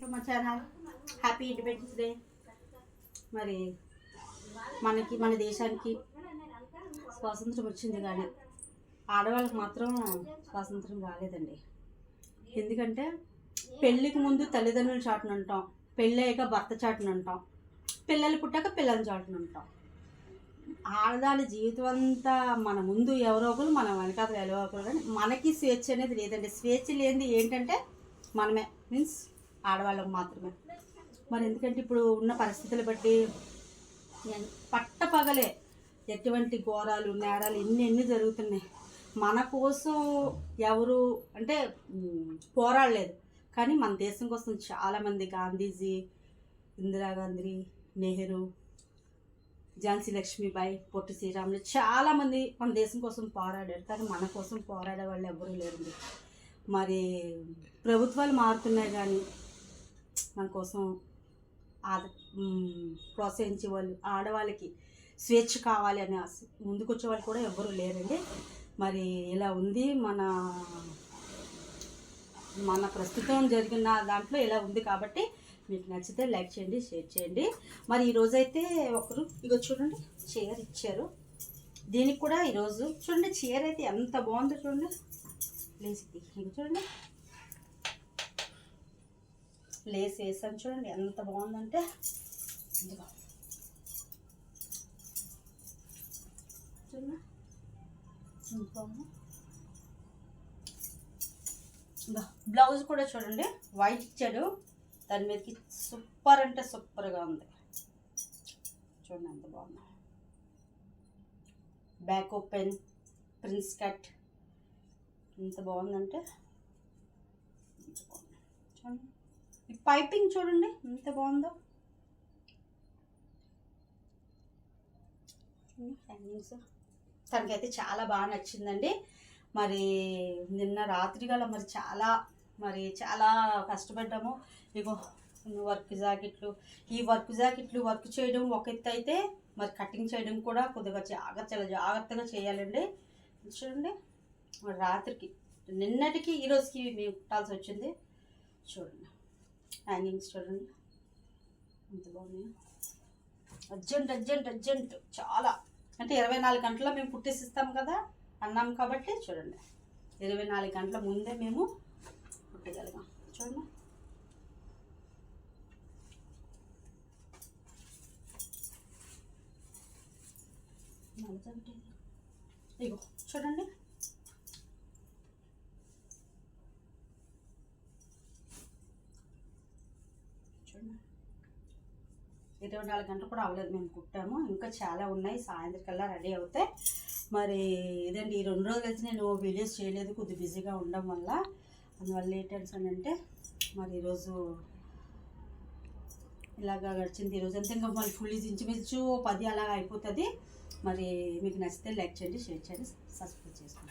మా channel happy independence day. మరి మన దేశానికి స్వాతంత్రం వచ్చింది, కానీ ఆడవాళ్ళకి మాత్రం స్వాతంత్రం రాలేదండి. ఎందుకంటే పెళ్ళికి ముందు తల్లిదండ్రుల చాటును అంటాం, పెళ్ళి అయ్యాక భర్త చాటును అంటాం, పిల్లలు పుట్టాక పిల్లల చాటును అంటాం. ఆడదాని జీవితం అంతా మన ముందు ఎవరో ఒకరు, మన వెనకాల ఎవరో ఒకరు, కానీ మనకి స్వేచ్ఛ అనేది లేదండి. స్వేచ్ఛ లేనిది ఏంటంటే మనమే, మీన్స్ ఆడవాళ్ళకు మాత్రమే. మరి ఎందుకంటే ఇప్పుడు ఉన్న పరిస్థితులు బట్టి పట్టపగలే ఎటువంటి ఘోరాలు నేరాలు ఎన్ని జరుగుతున్నాయి. మన కోసం ఎవరు అంటే పోరాడలేదు, కానీ మన దేశం కోసం చాలామంది, గాంధీజీ, ఇందిరాగాంధీ, నెహ్రూ, ఝాన్సీ లక్ష్మీబాయి, పొట్టి శ్రీరాములు, చాలామంది మన దేశం కోసం పోరాడారు, కానీ మన కోసం పోరాడే వాళ్ళు ఎవరూ లేరండి. మరి ప్రభుత్వాలు మారుతున్నాయి, కానీ మన కోసం ప్రోత్సహించే వాళ్ళు, ఆడవాళ్ళకి స్వేచ్ఛ కావాలి అని ముందుకొచ్చే వాళ్ళు కూడా ఎవ్వరూ లేరండి. మరి ఇలా ఉంది మన ప్రస్తుతం జరిగిన దాంట్లో ఇలా ఉంది. కాబట్టి మీకు నచ్చితే లైక్ చేయండి, షేర్ చేయండి. మరి ఈరోజైతే ఒకరు ఇగో చూడండి చీర ఇచ్చారు. దీనికి కూడా ఈరోజు చూడండి చీర అయితే ఎంత బాగుందో చూడండి. లేస్ ఇది చూడండి, లేస్ వేసాను చూడండి ఎంత బాగుందంటే. ఇదిగో చూడండి బ్లౌజ్ కూడా చూడండి వైట్ ఇచ్చాడు, దాని మీదకి సూపర్ అంటే సూపర్గా ఉంది. చూడండి ఎంత బాగుంది. బ్యాక్ ఓపెన్ ప్రిన్స్ కట్ ఎంత బాగుందంటే చూడండి. ఈ పైపింగ్ చూడండి ఎంత బాగుందో. హ్యాంగింగ్స్ తనకైతే చాలా బాగా నచ్చిందండి. మరి నిన్న రాత్రి గల చాలా కష్టపడ్డాము. ఇగో వర్క్ జాకెట్లు, ఈ వర్క్ జాకెట్లు వర్క్ చేయడం ఒక ఎత్తు అయితే, మరి కటింగ్ చేయడం కూడా కొద్దిగా చాలా జాగ్రత్తగా చేయాలండి. చూడండి మరి రాత్రికి నిన్నటికి ఈరోజుకి మేము కుట్టాల్సి వచ్చింది. చూడండి హ్యాంగింగ్స్ చూడండి ఎంత బాగున్నాయి. అర్జెంట్ చాలా, అంటే 24 గంటల్లో మేము కుట్టేసి ఇస్తాం కదా అన్నాం. కాబట్టి చూడండి 24 గంటల ముందే మేము కుట్టగలిగాం. చూడండి ఇగో చూడండి చూడండి 24 గంటలు కూడా అవ్వలేదు మేము కుట్టాము. ఇంకా చాలా ఉన్నాయి, సాయంత్రం కల్లా రెడీ అవుతాయి. మరి ఇదండి ఈ 2 రోజులు అయితే నేను వీడియోస్ చేయలేదు, కొద్దిగా బిజీగా ఉండడం వల్ల. అందువల్ల ఏంటంటే మరి ఈరోజు ఇలాగా గడిచింది. ఈరోజు అంతా ఇంకా మళ్ళీ ఫుల్ ఇంచుమించు 10 అలాగా అయిపోతుంది. మరి మీకు నచ్చితే లైక్ చేయండి, షేర్ చేయండి, సబ్స్క్రైబ్ చేసుకోండి.